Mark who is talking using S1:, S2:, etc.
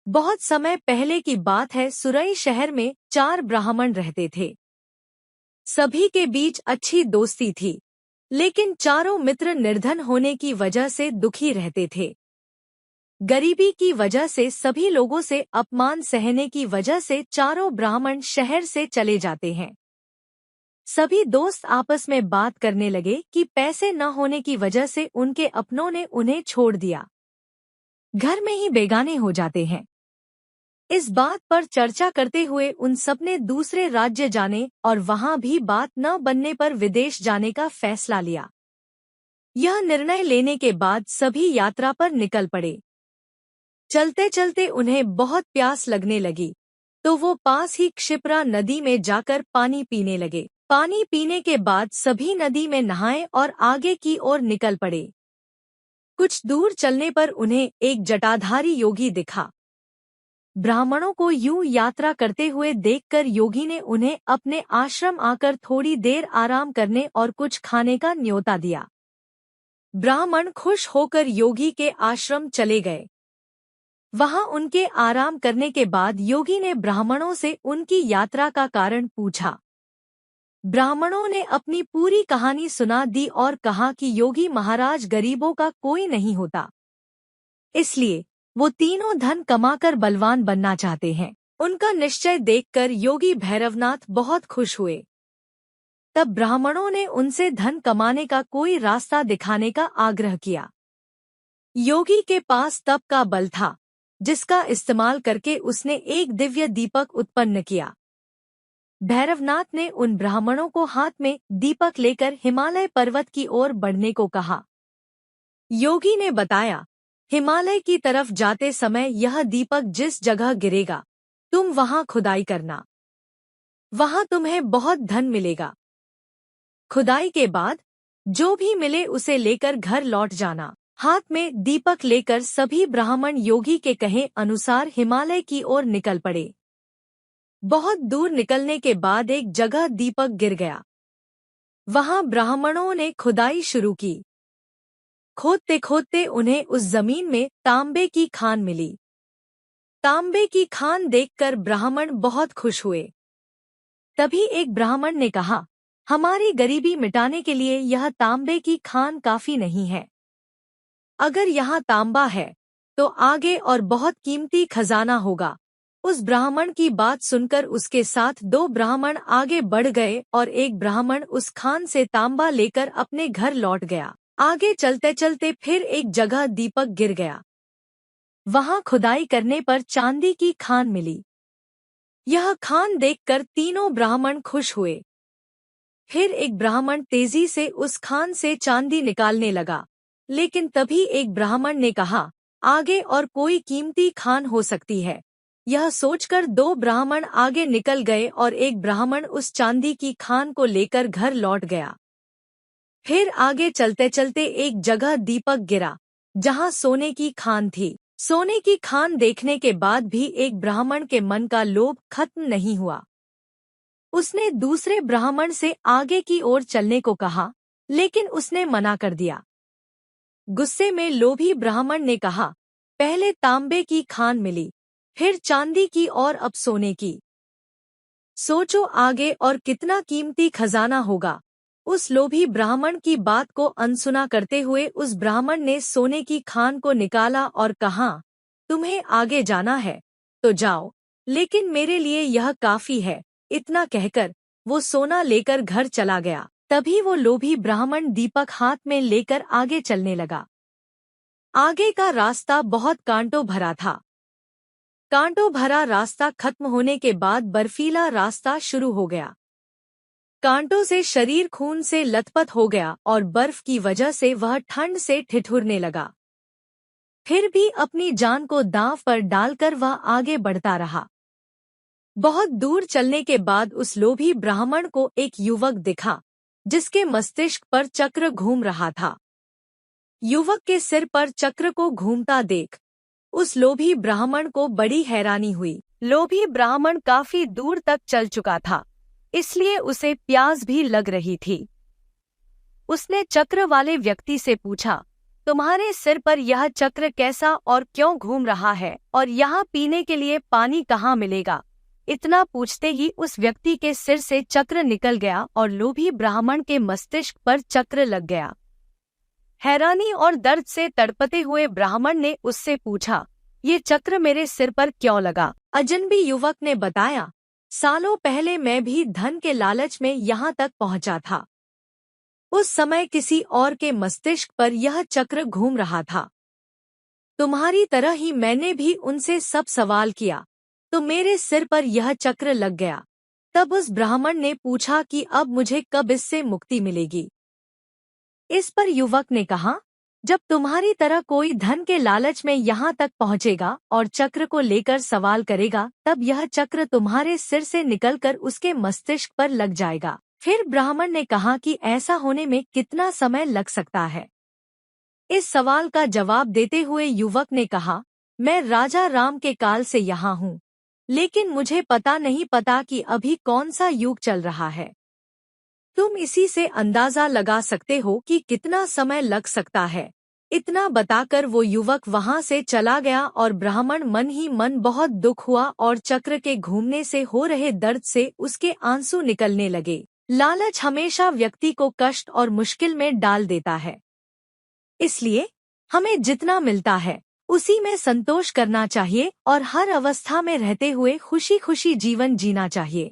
S1: बहुत समय पहले की बात है। सुरई शहर में 4 ब्राह्मण रहते थे। सभी के बीच अच्छी दोस्ती थी, लेकिन चारों मित्र निर्धन होने की वजह से दुखी रहते थे। गरीबी की वजह से सभी लोगों से अपमान सहने की वजह से चारों ब्राह्मण शहर से चले जाते हैं। सभी दोस्त आपस में बात करने लगे कि पैसे न होने की वजह से उनके अपनों ने उन्हें छोड़ दिया, घर में ही बेगाने हो जाते हैं। इस बात पर चर्चा करते हुए उन सबने दूसरे राज्य जाने और वहां भी बात न बनने पर विदेश जाने का फैसला लिया। यह निर्णय लेने के बाद सभी यात्रा पर निकल पड़े। चलते चलते उन्हें बहुत प्यास लगने लगी, तो वो पास ही क्षिप्रा नदी में जाकर पानी पीने लगे। पानी पीने के बाद सभी नदी में नहाए और आगे की ओर निकल पड़े। कुछ दूर चलने पर उन्हें एक जटाधारी योगी दिखा। ब्राह्मणों को यूं यात्रा करते हुए देखकर योगी ने उन्हें अपने आश्रम आकर थोड़ी देर आराम करने और कुछ खाने का न्योता दिया। ब्राह्मण खुश होकर योगी के आश्रम चले गए। वहां उनके आराम करने के बाद योगी ने ब्राह्मणों से उनकी यात्रा का कारण पूछा। ब्राह्मणों ने अपनी पूरी कहानी सुना दी और कहा कि योगी महाराज गरीबों का कोई नहीं होता, इसलिए वो तीनों धन कमाकर बलवान बनना चाहते हैं। उनका निश्चय देखकर योगी भैरवनाथ बहुत खुश हुए। तब ब्राह्मणों ने उनसे धन कमाने का कोई रास्ता दिखाने का आग्रह किया। योगी के पास तप का बल था, जिसका इस्तेमाल करके उसने एक दिव्य दीपक उत्पन्न किया। भैरवनाथ ने उन ब्राह्मणों को हाथ में दीपक लेकर हिमालय पर्वत की ओर बढ़ने को कहा। योगी ने बताया, हिमालय की तरफ जाते समय यह दीपक जिस जगह गिरेगा, तुम वहां खुदाई करना। वहां तुम्हें बहुत धन मिलेगा। खुदाई के बाद जो भी मिले उसे लेकर घर लौट जाना। हाथ में दीपक लेकर सभी ब्राह्मण योगी के कहे अनुसार हिमालय की ओर निकल पड़े। बहुत दूर निकलने के बाद एक जगह दीपक गिर गया। वहां ब्राह्मणों ने खुदाई शुरू की। खोदते खोदते उन्हें उस जमीन में तांबे की खान मिली। तांबे की खान देखकर ब्राह्मण बहुत खुश हुए। तभी एक ब्राह्मण ने कहा, हमारी गरीबी मिटाने के लिए यह तांबे की खान काफी नहीं है। अगर यहाँ तांबा है तो आगे और बहुत कीमती खजाना होगा। उस ब्राह्मण की बात सुनकर उसके साथ 2 ब्राह्मण आगे बढ़ गए और एक ब्राह्मण उस खान से तांबा लेकर अपने घर लौट गया। आगे चलते चलते फिर एक जगह दीपक गिर गया। वहां खुदाई करने पर चांदी की खान मिली। यह खान देखकर तीनों ब्राह्मण खुश हुए। फिर एक ब्राह्मण तेजी से उस खान से चांदी निकालने लगा, लेकिन तभी एक ब्राह्मण ने कहा, आगे और कोई कीमती खान हो सकती है। यह सोचकर 2 ब्राह्मण आगे निकल गए और एक ब्राह्मण उस चांदी की खान को लेकर घर लौट गया। फिर आगे चलते चलते एक जगह दीपक गिरा, जहां सोने की खान थी। सोने की खान देखने के बाद भी एक ब्राह्मण के मन का लोभ खत्म नहीं हुआ। उसने दूसरे ब्राह्मण से आगे की ओर चलने को कहा, लेकिन उसने मना कर दिया। गुस्से में लोभी ब्राह्मण ने कहा, पहले तांबे की खान मिली, फिर चांदी की और अब सोने की। सोचो आगे और कितना कीमती खजाना होगा। उस लोभी ब्राह्मण की बात को अनसुना करते हुए उस ब्राह्मण ने सोने की खान को निकाला और कहा, तुम्हें आगे जाना है तो जाओ, लेकिन मेरे लिए यह काफी है। इतना कहकर वो सोना लेकर घर चला गया। तभी वो लोभी ब्राह्मण दीपक हाथ में लेकर आगे चलने लगा। आगे का रास्ता बहुत कांटों भरा था। कांटों भरा रास्ता खत्म होने के बाद बर्फीला रास्ता शुरू हो गया। कांटों से शरीर खून से लथपथ हो गया और बर्फ की वजह से वह ठंड से ठिठुरने लगा। फिर भी अपनी जान को दांव पर डालकर वह आगे बढ़ता रहा। बहुत दूर चलने के बाद उस लोभी ब्राह्मण को एक युवक दिखा, जिसके मस्तिष्क पर चक्र घूम रहा था। युवक के सिर पर चक्र को घूमता देख उस लोभी ब्राह्मण को बड़ी हैरानी हुई। लोभी ब्राह्मण काफी दूर तक चल चुका था, इसलिए उसे प्यास भी लग रही थी। उसने चक्र वाले व्यक्ति से पूछा, तुम्हारे सिर पर यह चक्र कैसा और क्यों घूम रहा है, और यहाँ पीने के लिए पानी कहाँ मिलेगा? इतना पूछते ही उस व्यक्ति के सिर से चक्र निकल गया और लोभी ब्राह्मण के मस्तिष्क पर चक्र लग गया। हैरानी और दर्द से तड़पते हुए ब्राह्मण ने उससे पूछा, ये चक्र मेरे सिर पर क्यों लगा? अजनबी युवक ने बताया, सालों पहले मैं भी धन के लालच में यहाँ तक पहुँचा था। उस समय किसी और के मस्तिष्क पर यह चक्र घूम रहा था। तुम्हारी तरह ही मैंने भी उनसे सब सवाल किया, तो मेरे सिर पर यह चक्र लग गया। तब उस ब्राह्मण ने पूछा कि अब मुझे कब इससे मुक्ति मिलेगी? इस पर युवक ने कहा, जब तुम्हारी तरह कोई धन के लालच में यहाँ तक पहुँचेगा और चक्र को लेकर सवाल करेगा, तब यह चक्र तुम्हारे सिर से निकलकर उसके मस्तिष्क पर लग जाएगा। फिर ब्राह्मण ने कहा कि ऐसा होने में कितना समय लग सकता है? इस सवाल का जवाब देते हुए युवक ने कहा, मैं राजा राम के काल से यहाँ हूँ, लेकिन मुझे नहीं पता कि अभी कौन सा युग चल रहा है। तुम इसी से अंदाजा लगा सकते हो कि कितना समय लग सकता है। इतना बताकर वो युवक वहां से चला गया और ब्राह्मण मन ही मन बहुत दुख हुआ और चक्र के घूमने से हो रहे दर्द से उसके आंसू निकलने लगे। लालच हमेशा व्यक्ति को कष्ट और मुश्किल में डाल देता है। इसलिए हमें जितना मिलता है उसी में संतोष करना चाहिए और हर अवस्था में रहते हुए खुशी खुशी जीवन जीना चाहिए।